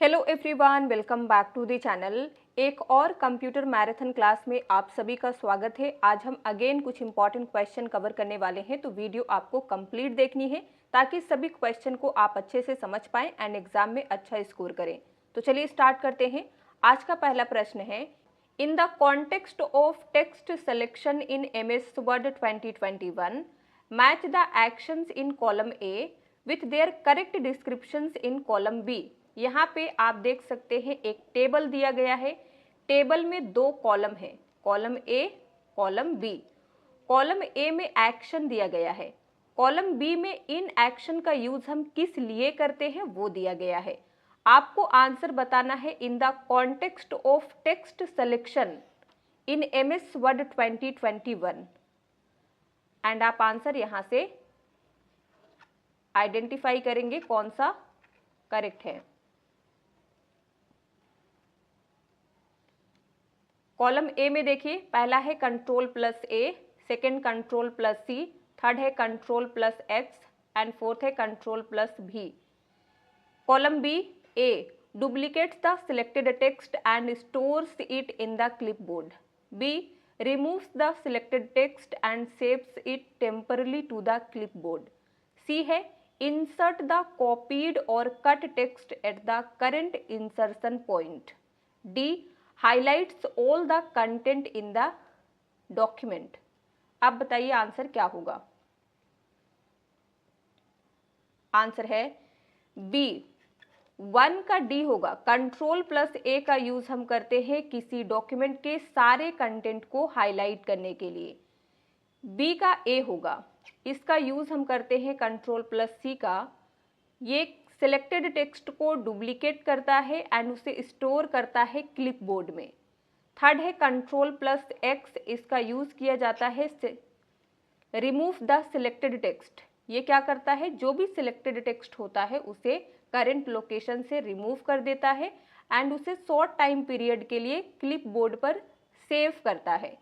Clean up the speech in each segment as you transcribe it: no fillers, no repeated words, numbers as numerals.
Hello everyone, welcome back to the channel. एक और computer marathon class में आप सभी का स्वागत है। आज हम अगेन कुछ इंपॉर्टेंट क्वेश्चन कवर करने वाले हैं, तो वीडियो आपको कंप्लीट देखनी है ताकि सभी क्वेश्चन को आप अच्छे से समझ पाएं एंड एग्जाम में अच्छा स्कोर करें। तो चलिए स्टार्ट करते हैं। आज का पहला प्रश्न है, in the context of text selection in MS Word 2021 match the actions in column A with their correct descriptions in column B. यहाँ पे आप देख सकते हैं एक टेबल दिया गया है। टेबल में दो कॉलम है, column A, column B. Column A में एक्शन दिया गया है, कॉलम बी में इन एक्शन का यूज हम किस लिए करते हैं वो दिया गया है। आपको आंसर बताना है in the context of text selection in MS Word 2021 and आप आंसर यहाँ से आइडेंटिफाई करेंगे कौन सा करेक्ट है। कॉलम ए में देखिए, पहला है control plus A, second control plus C, third है control plus X and fourth है control plus B. Column B, A duplicates the selected text and stores it in the clipboard. B removes the selected text and saves it temporarily to the clipboard. C है insert the copied or cut text at the current insertion point. D highlights all the content in the document. अब बताइए answer क्या होगा। Answer है B, 1 का D होगा। Control plus ए का use हम करते हैं किसी डॉक्यूमेंट के सारे कंटेंट को हाईलाइट करने के लिए। बी का ए होगा, इसका यूज हम करते हैं कंट्रोल प्लस सी का, ये सिलेक्टेड टेक्स्ट को डुप्लीकेट करता है एंड उसे स्टोर करता है क्लिपबोर्ड में। थर्ड है कंट्रोल प्लस एक्स, इसका यूज किया जाता है रिमूव द सिलेक्टेड टेक्स्ट। ये क्या करता है, जो भी सिलेक्टेड टेक्स्ट होता है उसे करंट लोकेशन से रिमूव कर देता है एंड उसे शॉर्ट टाइम पीरियड के लिए क्लिपबोर्ड पर सेव करता है।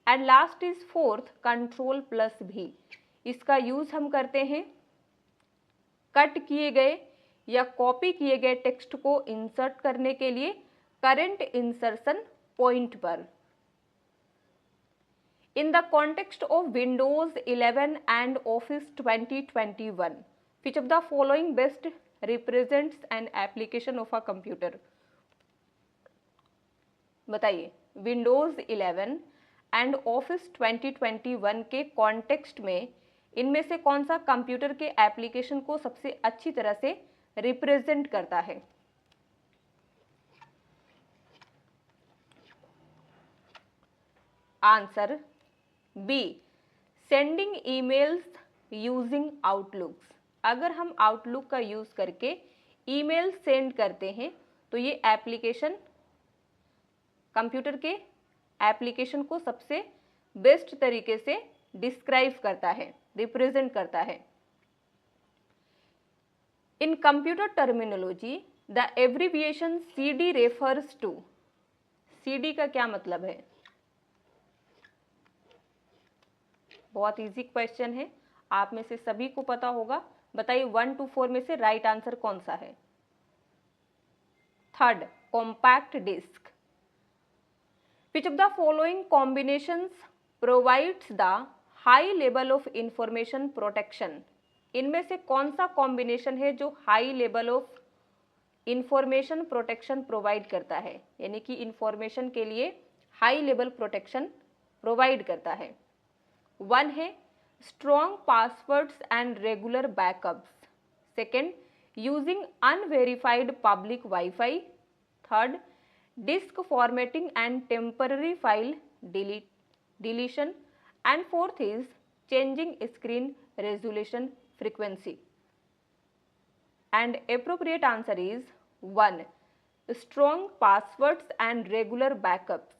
And last is fourth control plus भी, इसका यूज हम करते हैं कट किए गए या कॉपी किए गए टेक्स्ट को इंसर्ट करने के लिए करंट इंसर्शन पॉइंट पर। In the context of Windows 11 and Office 2021, which of the following best represents an application of a computer? बताइए, Windows 11 and Office 2021 के कॉन्टेक्स्ट में इनमें से कौन सा कंप्यूटर के एप्लीकेशन को सबसे अच्छी तरह से रिप्रेजेंट करता है। Answer B, sending emails using Outlooks. अगर हम आउटलुक का यूज करके ईमेल सेंड करते हैं तो ये एप्लीकेशन कंप्यूटर के एप्लीकेशन को सबसे बेस्ट तरीके से डिस्क्राइब करता है, रिप्रेजेंट करता है। In computer terminology the abbreviation CD refers to. CD का क्या मतलब है। बहुत इजी क्वेश्चन है, आप में से सभी को पता होगा। बताइए 1 to 4 में से राइट आंसर कौन सा है। Third, compact disc. Which of the following combinations provides the high level of information protection. इनमें से कौन सा कॉम्बिनेशन है जो high level of information protection provide करता है, यानी कि इंफॉर्मेशन के लिए हाई लेवल प्रोटेक्शन प्रोवाइड करता है। 1 है strong passwords and regular backups. Second, using unverified public wifi. Third, disk formatting and temporary file deletion and fourth is changing screen resolution frequency. And appropriate answer is 1, strong passwords and regular backups.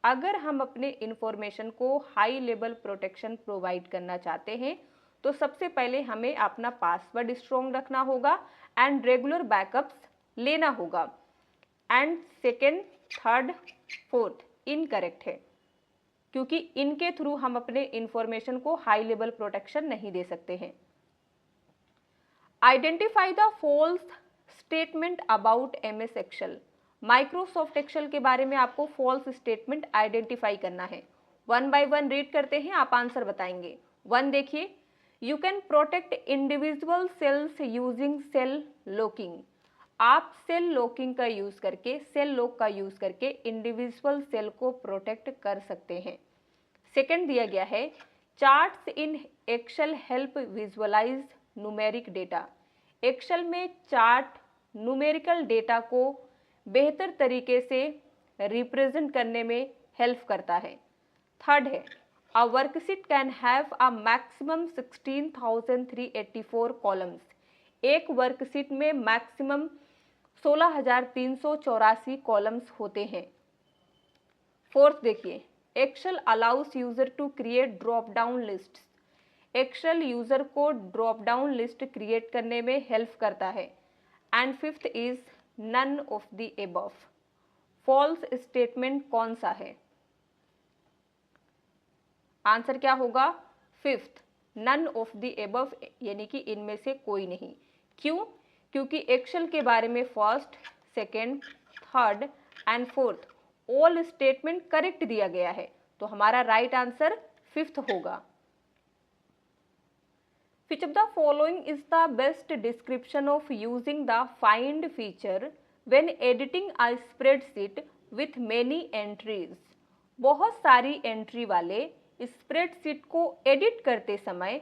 अगर हम अपने information को high level protection provide करना चाहते हैं तो सबसे पहले हमें अपना पासवर्ड स्ट्रॉन्ग रखना होगा एंड रेगुलर बैकअप्स लेना होगा। And second, third, fourth incorrect है, क्योंकि इनके थ्रू हम अपने इंफॉर्मेशन को हाई लेवल प्रोटेक्शन नहीं दे सकते हैं। Identify the false statement about MS Excel. Microsoft Excel के बारे में आपको फॉल्स स्टेटमेंट आइडेंटिफाई करना है। वन बाय वन रीड करते हैं, आप आंसर बताएंगे। 1 देखिए, you can protect individual cells using cell locking. आप सेल लॉकिंग का यूज करके, सेल लॉक का यूज करके इंडिविजुअल सेल को प्रोटेक्ट कर सकते हैं। सेकंड दिया गया है, charts in Excel help visualize numeric data. Excel में चार्ट न्यूमेरिकल डेटा को बेहतर तरीके से रिप्रेजेंट करने में हेल्प करता है। थर्ड है, a worksheet can have a maximum 16,384 columns. एक वर्कशीट में मैक्सिमम 16,384 कॉलम्स होते हैं। फोर्थ देखिए, Excel allows user to create drop down list. Excel user को ड्रॉप डाउन लिस्ट क्रिएट करने में हेल्प करता है। And fifth is none of the above. False statement कौन सा है? आंसर क्या होगा? Fifth, none of the above, यानी कि इनमें से कोई नहीं। क्यों? क्योंकि एक्सेल के बारे में first, second, third and fourth all statement correct दिया गया है, तो हमारा राइट आंसर फिफ्थ होगा। Which of the following is the best description of using the find feature when editing a spreadsheet with many entries? बहुत सारी entry वाले spreadsheet को एडिट करते समय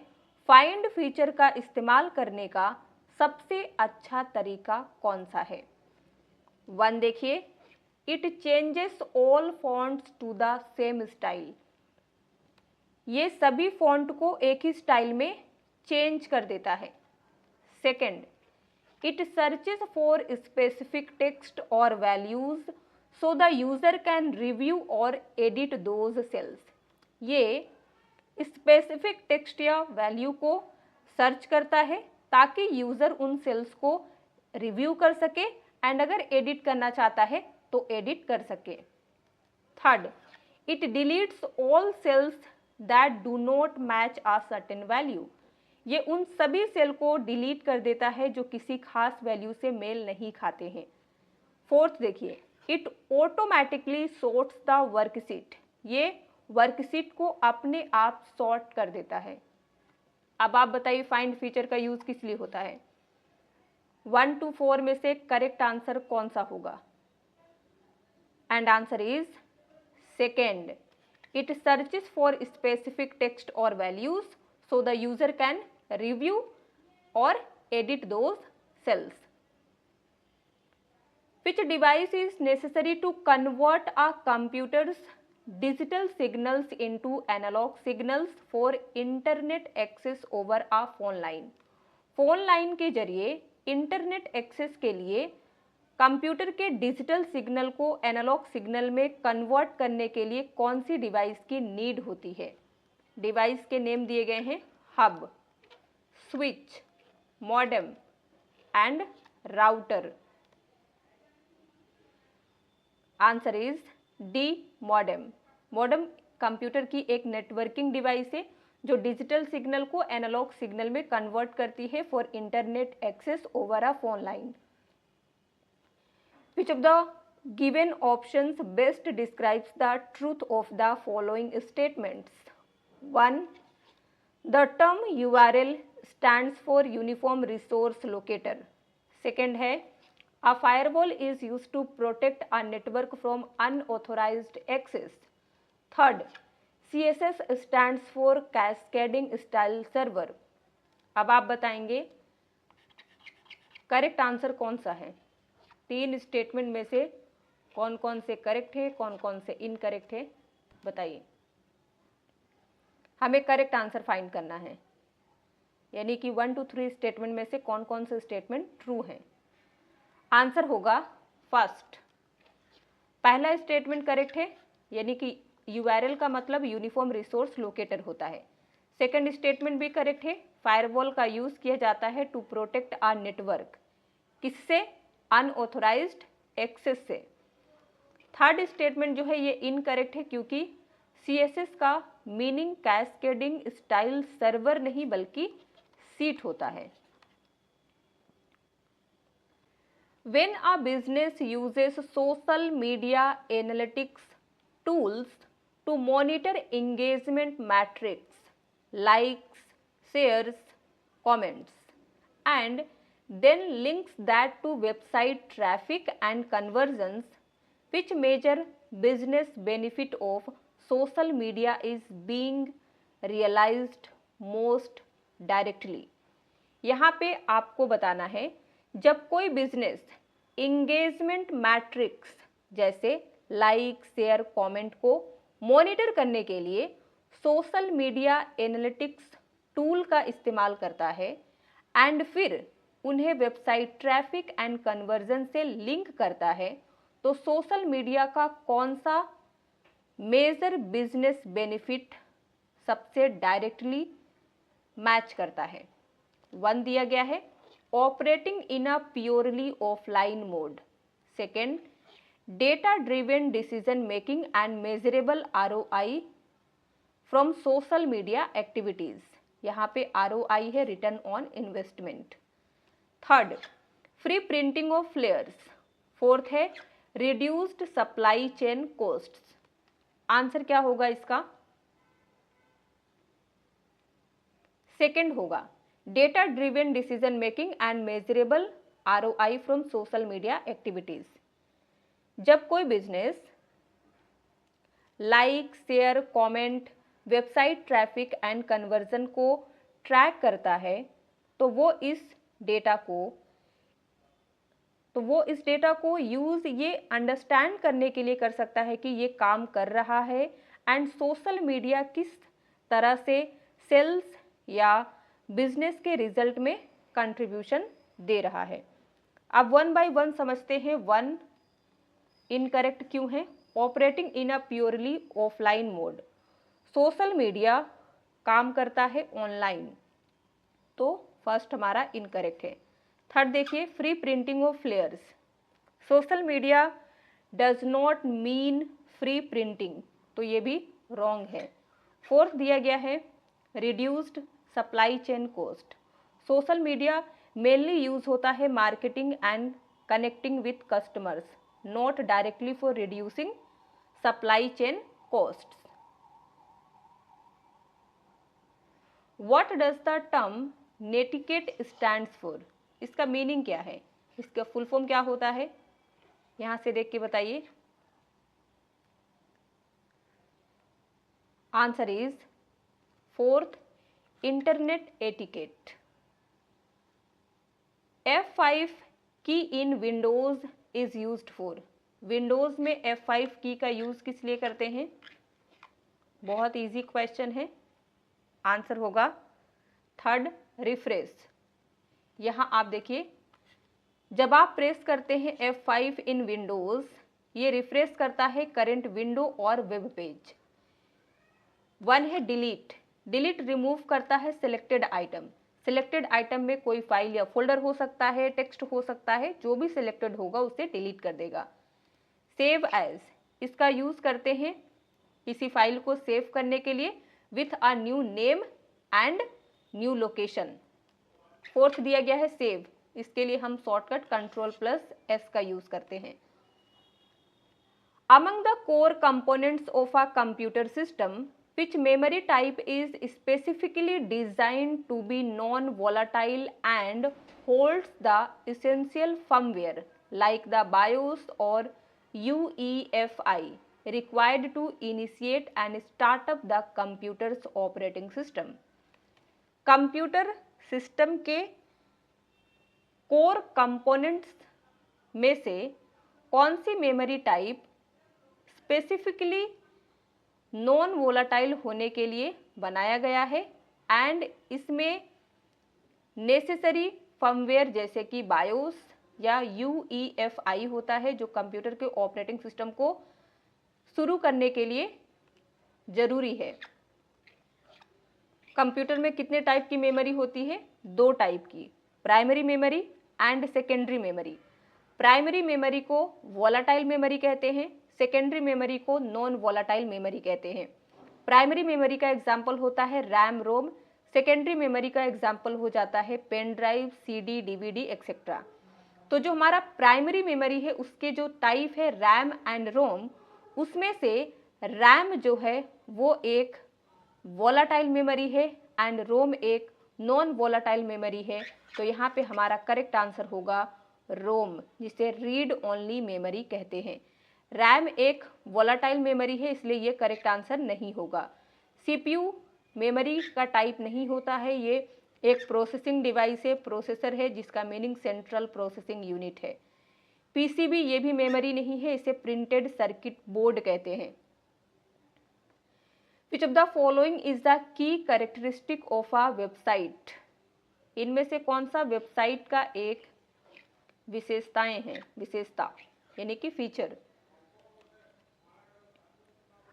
फाइंड फीचर का इस्तेमाल करने का सबसे अच्छा तरीका कौन सा है? 1 देखिए, it changes all fonts to the same style. ये सभी फॉन्ट को एक ही स्टाइल में चेंज कर देता है। Second, it searches for specific text और values so the user can review और एडिट दोज सेल्स। ये स्पेसिफिक टेक्स्ट या वैल्यू को सर्च करता है ताकि यूजर उन सेल्स को रिव्यू कर सके एंड अगर एडिट करना चाहता है तो एडिट कर सके। Third, it deletes all cells that do not match a certain value. ये उन सभी सेल को डिलीट कर देता है जो किसी खास वैल्यू से मेल नहीं खाते हैं। फोर्थ देखिए, it automatically sorts the worksheet. ये वर्कशीट को अपने आप सॉर्ट कर देता है। अब आप बताइए फाइंड फीचर का यूज किस लिए होता है? 1 to 4 में से करेक्ट आंसर कौन सा होगा? And answer is second, it searches for specific text और values so the user can review or edit those cells. Which device is necessary to convert a computer's digital signals into analog signals for internet access over a phone line? Phone line के जरिए internet access के लिए computer के digital signal को analog signal में convert करने के लिए कौन सी डिवाइस की नीड होती है? डिवाइस के नेम दिए गए हैं, hub, switch, modem and router. Answer is D, modem. Modem computer की एक नेटवर्किंग डिवाइस है जो डिजिटल सिग्नल को एनालॉग सिग्नल में कन्वर्ट करती है for internet access over a phone line. Which of the given options best describes the truth of the following statements? 1, the term URL stands for uniform resource locator. Second है, a firewall is used to protect a network from unauthorized access. Third, CSS stands for cascading style server. अब आप बताएंगे correct answer कौन सा है? 3 statement में से कौन कौन से करेक्ट है, कौन कौन से इनकरेक्ट है, बताइए। हमें करेक्ट आंसर फाइंड करना है, यानी कि 1 to 3 स्टेटमेंट में से कौन कौन से स्टेटमेंट ट्रू हैं। आंसर होगा फर्स्ट, पहला स्टेटमेंट करेक्ट है, यानी कि URL का मतलब यूनिफॉर्म रिसोर्स लोकेटर होता है। सेकंड स्टेटमेंट भी करेक्ट है, फायरवॉल का यूज किया जाता है टू प्रोटेक्ट आ नेटवर्क, किससे? अनऑथोराइज्ड एक्सेस से। थर्ड स्टेटमेंट जो है ये इनकरेक्ट है क्योंकि CSS का मीनिंग कैस्केडिंग स्टाइल सर्वर नहीं बल्कि सीट होता है। When a business uses social media analytics tools to monitor engagement metrics, likes, shares, comments, and then links that to website traffic and conversions, which major business benefit of social media is being realized most directly. यहाँ पे आपको बताना है, जब कोई business engagement matrix जैसे like, share, comment को monitor करने के लिए सोशल मीडिया एनालिटिक्स टूल का इस्तेमाल करता है एंड फिर उन्हें वेबसाइट ट्रैफिक एंड कन्वर्जन से लिंक करता है, तो सोशल मीडिया का कौन सा मेजर बिजनेस बेनिफिट सबसे डायरेक्टली मैच करता है? 1 दिया गया है, operating in a purely offline mode. Second, data driven decision making and measurable ROI from social media activities. यहाँ पे ROI है return on investment. Third, free printing of flyers. Fourth है reduced supply chain costs. Answer क्या होगा इसका? Second होगा data driven decision making and measurable ROI from social media activities. जब कोई business like, share, comment, website traffic and conversion को track करता है, तो वो इस डेटा को यूज ये अंडरस्टैंड करने के लिए कर सकता है कि ये काम कर रहा है एंड सोशल मीडिया किस तरह से सेल्स या बिजनेस के रिजल्ट में कंट्रीब्यूशन दे रहा है। अब 1 बाय 1 समझते हैं। 1 इनकरेक्ट क्यों है? Operating in a purely offline mode. Social media काम करता है ऑनलाइन, तो फर्स्ट हमारा इनकरेक्ट है। थर्ड देखिए, free printing of flyers. Social media does not mean free printing, तो ये भी रॉन्ग है। फोर्थ दिया गया है reduced supply chain cost. Social media mainly use होता है marketing and connecting with customers, not directly for reducing supply chain costs. What does the term netiquette stands for? इसका मीनिंग क्या है? इसका फुल फॉर्म क्या होता है? यहां से देख के बताइए। Answer is fourth, internet etiquette. F5 key in Windows is used for. Windows में F5 की का यूज किस लिए करते हैं? बहुत इजी क्वेश्चन है। आंसर होगा थर्ड, रिफ्रेश। यहां आप देखिए, जब आप प्रेस करते हैं F5 इन विंडोज, ये रिफ्रेश करता है करंट विंडो और वेब पेज। 1 है डिलीट। डिलीट रिमूव करता है सिलेक्टेड आइटम। सिलेक्टेड आइटम में कोई फाइल या फोल्डर हो सकता है, टेक्स्ट हो सकता है, जो भी सिलेक्टेड होगा उसे डिलीट कर देगा। सेव एज, इसका यूज करते हैं किसी फाइल को सेव करने के लिए with a new name and new location. Fourth दिया गया है सेव, इसके लिए हम शॉर्टकट Ctrl+S का यूज करते हैं। Among the core components of a computer system, which memory type is specifically designed to be non-volatile and holds the essential firmware like the BIOS or UEFI required to initiate and start up the computer's operating system? Computer system के core components में से कौन सी memory type specifically non volatile होने के लिए बनाया गया है एंड इसमें नेसेसरी फर्मवेयर जैसे कि बायोस या UEFI होता है, जो कंप्यूटर के ऑपरेटिंग सिस्टम को शुरू करने के लिए जरूरी है। कंप्यूटर में कितने टाइप की मेमोरी होती है? 2 टाइप की, primary memory and secondary memory. Primary memory को वोलाटाइल मेमोरी कहते हैं, सेकेंडरी मेमोरी को नॉन वोलाटाइल मेमोरी कहते हैं। प्राइमरी मेमोरी का एग्जाम्पल होता है रैम, रोम। सेकेंडरी मेमोरी का एग्जाम्पल हो जाता है pen drive, CD, DVD etcetera. तो जो हमारा प्राइमरी मेमोरी है उसके जो टाइप है रैम एंड रोम, उसमें से रैम जो है वो एक वोलाटाइल मेमोरी है एंड रोम एक नॉन वोलाटाइल मेमोरी है। तो यहाँ पे हमारा करेक्ट आंसर होगा रोम, जिसे रीड ओनली मेमोरी कहते हैं। रैम एक वोलाटाइल मेमोरी है, इसलिए ये करेक्ट आंसर नहीं होगा। सीपीयू मेमोरी का टाइप नहीं होता है, ये एक प्रोसेसिंग डिवाइस है, प्रोसेसर है, जिसका मीनिंग सेंट्रल प्रोसेसिंग यूनिट है। पीसीबी ये भी मेमोरी नहीं है, इसे प्रिंटेड सर्किट बोर्ड कहते हैं। Which of the following is the key characteristic of a website? इनमें से कौन सा वेबसाइट का एक विशेषताएं हैं, विशेषता यानी कि फीचर?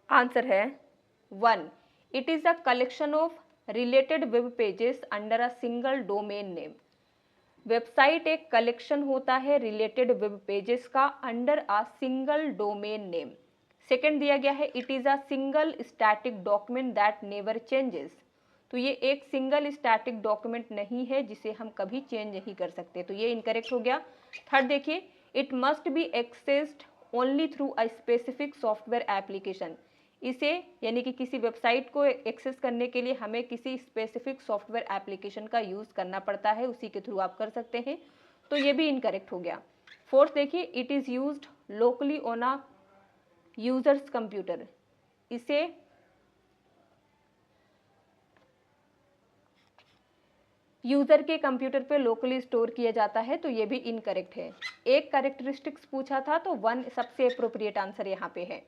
आंसर है 1. It is a collection of related web pages under a single domain name. Website एक कलेक्शन होता है रिलेटेड वेब पेजेस का under a single domain name. Second दिया गया है it is a single static document that never changes. तो ये एक सिंगल स्टैटिक डॉक्यूमेंट नहीं है जिसे हम कभी चेंज नहीं कर सकते, तो ये इनकरेक्ट हो गया। थर्ड देखिए, it must be accessed only through a specific software application. इसे यानी कि किसी वेबसाइट को एक्सेस करने के लिए हमें किसी स्पेसिफिक सॉफ्टवेयर एप्लीकेशन का यूज़ करना पड़ता है, उसी के थ्रू आप कर सकते हैं, तो ये भी इनकरेक्ट हो गया। फोर्थ देखिए, it is used locally on a users computer. इसे यूजर के कंप्यूटर पे लोकली स्टोर किया जाता है, तो ये भी इनकरेक्ट है। एक कैरेक्टरिस्टिक्स पूछा था तो 1 सबसे अप्रोप्रिएट आंसर यहाँ पे है।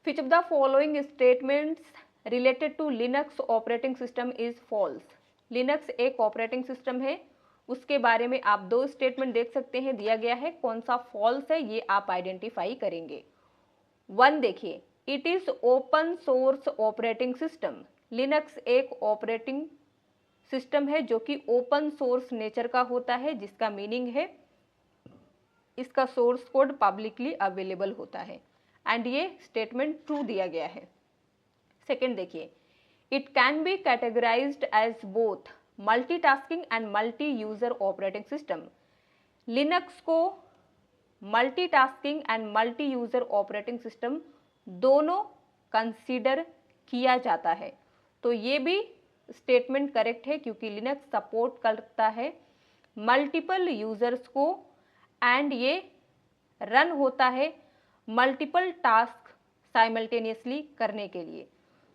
Which of the following statements related to Linux operating system is false? Linux एक ऑपरेटिंग सिस्टम है, उसके बारे में आप 2 स्टेटमेंट देख सकते हैं, दिया गया है, कौन सा फॉल्स है ये आप आइडेंटिफाई करेंगे। 1 देखिए, it is open source operating system. Linux एक ऑपरेटिंग सिस्टम है जो कि ओपन सोर्स नेचर का होता है, जिसका मीनिंग है इसका सोर्स कोड पब्लिकली अवेलेबल होता है, एंड ये स्टेटमेंट ट्रू दिया गया है। सेकेंड देखिए, it can be categorized as both multitasking and multi user operating system. Linux को multitasking and multi user operating system दोनों कंसीडर किया जाता है, तो ये भी स्टेटमेंट करेक्ट है, क्योंकि लिनक्स सपोर्ट करता है मल्टीपल यूजर्स को एंड ये रन होता है मल्टीपल टास्क साइमल्टेनियसली करने के लिए।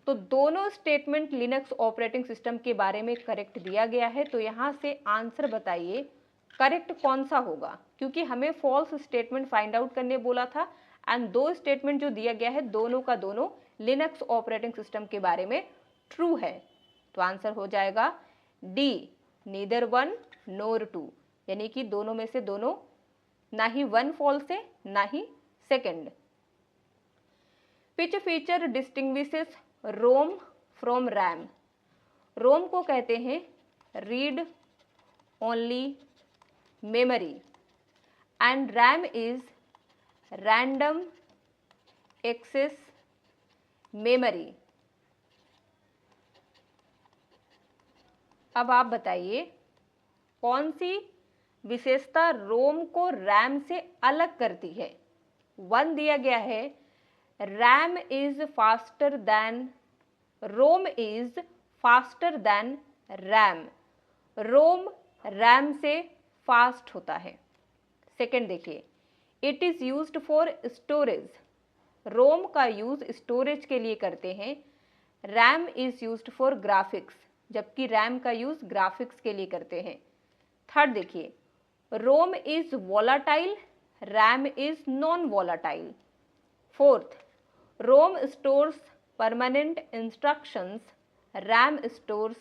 तो दोनों स्टेटमेंट लिनक्स ऑपरेटिंग सिस्टम के बारे में करेक्ट दिया गया है, तो यहाँ से आंसर बताइए करेक्ट कौन सा होगा, क्योंकि हमें फॉल्स स्टेटमेंट फाइंड आउट करने बोला था, एंड 2 स्टेटमेंट जो दिया गया है दोनों का दोनों लिनक्स ऑपरेटिंग सिस्टम के बारे में ट्रू है। तो आंसर हो जाएगा डी, नीदर 1 नोर 2, यानी कि दोनों में से दोनों, ना ही 1 फॉल्स है ना ही second. Which feature distinguishes ROM from RAM? ROM को कहते हैं read only memory and RAM is random access memory. अब आप बताइए कौन सी विशेषता रोम को रैम से अलग करती है? 1 दिया गया है RAM is faster than, ROM is faster than RAM. ROM RAM से फास्ट होता है। सेकेंड देखिए, it is used for storage. ROM का यूज स्टोरेज के लिए करते हैं, RAM is used for graphics, जबकि रैम का यूज ग्राफिक्स के लिए करते हैं। थर्ड देखिए, ROM is volatile, RAM is non volatile. Fourth, ROM stores permanent instructions, RAM stores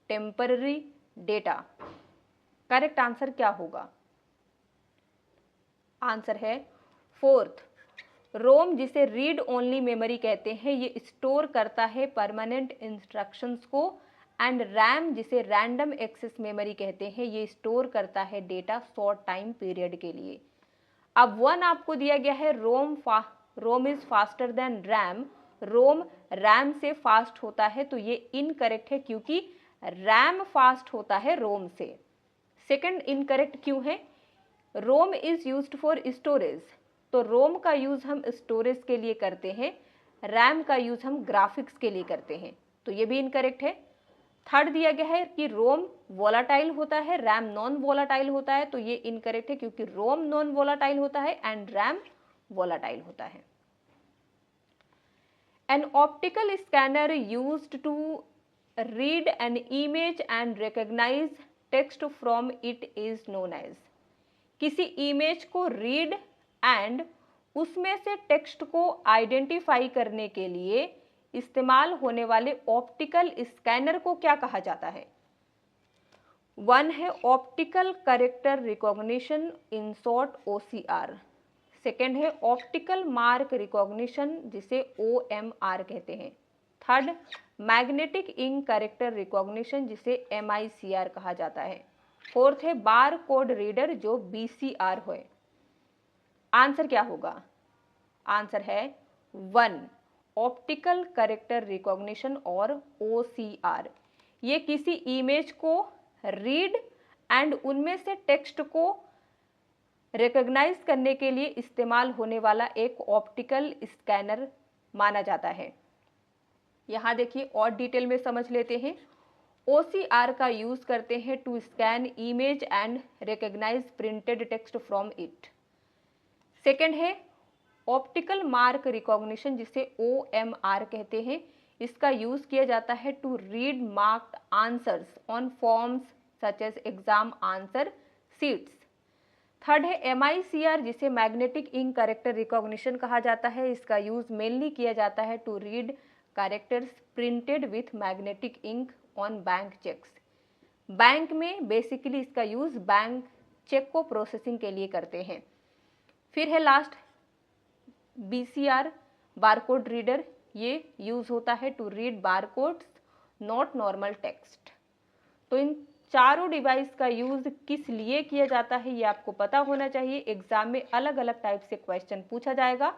temporary data. Correct answer क्या होगा? आंसर है फोर्थ, रोम जिसे रीड ओनली मेमोरी कहते हैं, ये स्टोर करता है परमानेंट इंस्ट्रक्शंस को, एंड रैम जिसे रैंडम एक्सेस मेमोरी कहते हैं, ये स्टोर करता है डेटा शॉर्ट टाइम पीरियड के लिए। अब 1 आपको दिया गया है ROM is faster than RAM, ROM RAM से फास्ट होता है, तो ये इनकरेक्ट है, क्योंकि रैम फास्ट होता है रोम से। सेकंड इनकरेक्ट क्यों है? ROM is used for storage, तो रोम का यूज हम स्टोरेज के लिए करते हैं, रैम का यूज हम ग्राफिक्स के लिए करते हैं, तो ये भी इनकरेक्ट है। थर्ड दिया गया है कि रोम वोलाटाइल होता है, रैम नॉन वोलाटाइल होता है, तो ये इनकरेक्ट है क्योंकि रोम नॉन वोलाटाइल होता है एंड रैम वोलाटाइल होता है। An optical scanner used to read an image and recognize text from it is known as, किसी इमेज को रीड एंड उसमें से टेक्स्ट को आइडेंटिफाई करने के लिए इस्तेमाल होने वाले ऑप्टिकल स्कैनर को क्या कहा जाता है? वन है optical character recognition, in short OCR। Second है ऑप्टिकल मार्क रिकॉग्निशन, जिसे OMR कहते हैं। Third magnetic ink character recognition, जिसे MICR कहा जाता है। फोर्थ है बार कोड रीडर, जो BCR है। आंसर क्या होगा? आंसर है 1 ऑप्टिकल कैरेक्टर रिकॉग्निशन और OCR। ये किसी इमेज को रीड एंड उनमें से टेक्स्ट को रिकॉग्नाइज करने के लिए इस्तेमाल होने वाला एक ऑप्टिकल स्कैनर माना जाता है। यहाँ देखिए और डिटेल में समझ लेते हैं। OCR का यूज करते हैं to scan image and recognise printed text from it. Second है ऑप्टिकल मार्क रिकॉग्निशन, जिसे OMR कहते हैं। इसका यूज किया जाता है to read marked answers on forms such as exam answer sheets. Third है MICR, जिसे मैग्नेटिक इंक कैरेक्टर रिकॉग्निशन कहा जाता है। इसका यूज मेनली किया जाता है to read characters printed with magnetic ink on bank cheques. Bank में बेसिकली इसका यूज बैंक चेक को प्रोसेसिंग के लिए करते हैं। फिर है लास्ट BCR, बारकोड रीडर। ये यूज होता है to read barcodes not normal text. तो इन चारों डिवाइस का यूज किस लिए किया जाता है ये आपको पता होना चाहिए। एग्जाम में अलग अलग टाइप से क्वेश्चन पूछा जाएगा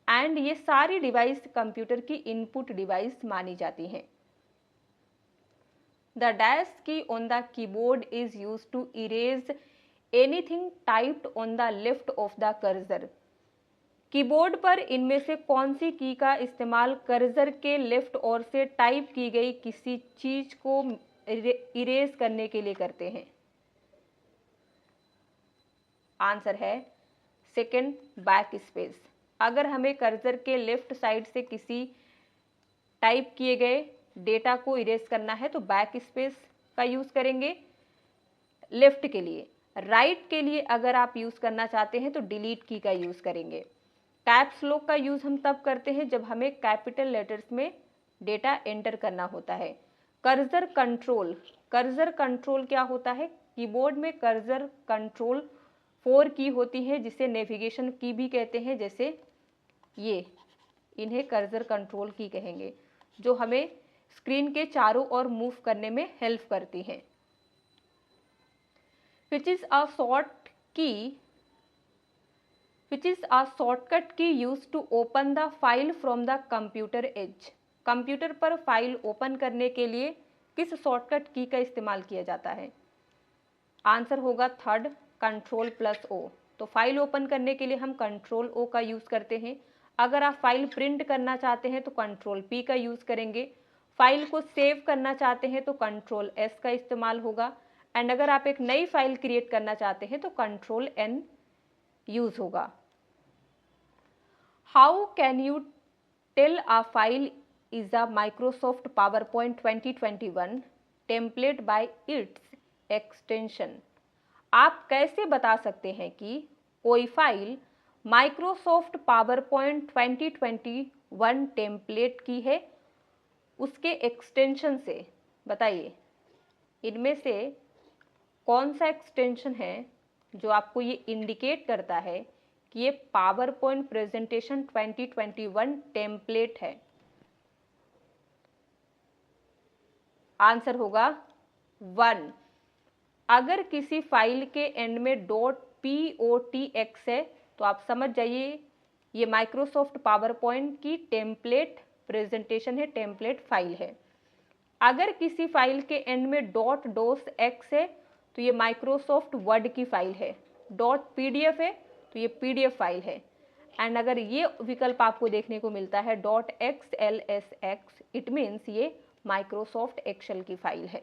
एंड ये सारी डिवाइस कंप्यूटर की इनपुट डिवाइस मानी जाती हैं। The dash key on the keyboard is used to erase anything typed on the left of the cursor। Keyboard पर इनमें से कौन सी की का इस्तेमाल कर्सर के लेफ्ट ओर से टाइप की गई किसी चीज को इरेज करने के लिए करते हैं? आंसर है सेकंड बैक स्पेस। अगर हमें कर्सर के लेफ्ट साइड से किसी टाइप किए गए डेटा को इरेज करना है तो बैक स्पेस का यूज करेंगे लेफ्ट के लिए। राइट के लिए अगर आप यूज करना चाहते हैं तो डिलीट की का यूज करेंगे। कैप्स लॉक का यूज हम तब करते हैं जब हमें कैपिटल लेटर्स में डेटा एंटर करना होता है। कर्सर कंट्रोल क्या होता है? कीबोर्ड में कर्सर कंट्रोल 4 की होती है, जिसे नेविगेशन की भी कहते हैं। जैसे ये इन्हें कर्सर कंट्रोल की कहेंगे, जो हमें स्क्रीन के चारों ओर मूव करने में हेल्प करती हैं। Which is a shortcut key use to open the file from the computer as. Computer पर फाइल ओपन करने के लिए किस शॉर्टकट की का इस्तेमाल किया जाता है? आंसर होगा थर्ड Ctrl+O। तो फाइल ओपन करने के लिए हम Ctrl+O का यूज करते हैं। अगर आप फाइल प्रिंट करना चाहते हैं तो Ctrl+P का यूज करेंगे। फाइल को सेव करना चाहते हैं तो Ctrl+S का इस्तेमाल होगा एंड अगर आप एक नई फाइल क्रिएट करना चाहते हैं तो Ctrl+N यूज होगा। How can you tell a file is a Microsoft PowerPoint 2021 template by its extension। आप कैसे बता सकते हैं कि कोई फाइल Microsoft PowerPoint 2021 टेम्पलेट की है? उसके एक्सटेंशन से बताइए, इनमें से कौन सा एक्सटेंशन है जो आपको ये इंडिकेट करता है कि ये PowerPoint प्रेजेंटेशन 2021 टेम्पलेट है? आंसर होगा 1। अगर किसी फाइल के एंड में .potx है तो आप समझ जाइए ये माइक्रोसॉफ्ट पावरपॉइंट की टेम्पलेट प्रेजेंटेशन है, टेम्पलेट फाइल है। अगर किसी फाइल के एंड में .docx है तो ये माइक्रोसॉफ्ट वर्ड की फाइल है। .pdf है तो ये PDF फाइल है। एंड अगर ये विकल्प आपको देखने को मिलता है .xlsx, इट मीन्स ये माइक्रोसॉफ्ट एक्सेल की फाइल है।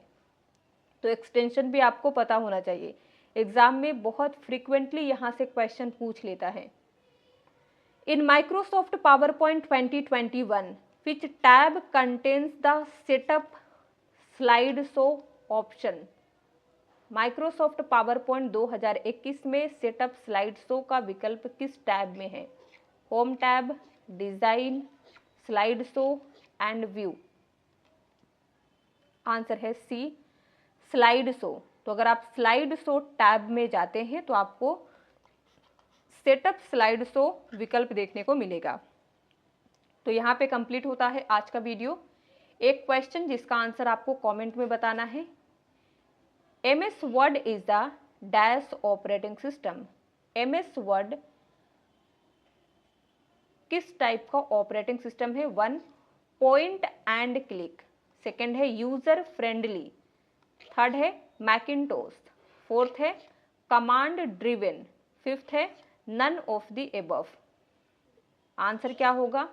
तो एक्सटेंशन भी आपको पता होना चाहिए, एग्जाम में बहुत फ्रिक्वेंटली यहाँ से क्वेश्चन पूछ लेता है। In Microsoft PowerPoint 2021 which tab contains the setup slide show option. Microsoft PowerPoint 2021 में सेटअप स्लाइड शो का विकल्प किस टैब में है? Home tab, design, slide show and view. Answer है सी, स्लाइड शो। तो अगर आप स्लाइड शो टैब में जाते हैं तो आपको सेटअप स्लाइड शो विकल्प देखने को मिलेगा। तो यहाँ पे कंप्लीट होता है आज का वीडियो। एक क्वेश्चन जिसका आंसर आपको कमेंट में बताना है। MS word is the dash operating system. MS word किस टाइप का ऑपरेटिंग सिस्टम है? 1 पॉइंट एंड क्लिक, सेकेंड है यूजर फ्रेंडली, थर्ड है मैकिंटोश, फोर्थ है कमांड ड्रिवन, फिफ्थ है none of the above. Answer क्या होगा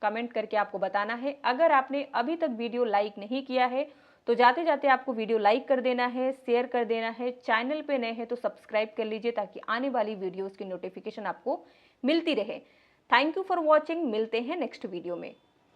कमेंट करके आपको बताना है। अगर आपने अभी तक वीडियो लाइक नहीं किया है तो जाते जाते आपको वीडियो लाइक कर देना है, शेयर कर देना है। चैनल पे नए हैं तो सब्सक्राइब कर लीजिए ताकि आने वाली वीडियोस की नोटिफिकेशन आपको मिलती रहे। Thank you for watching. मिलते हैं नेक्स्ट वीडियो में।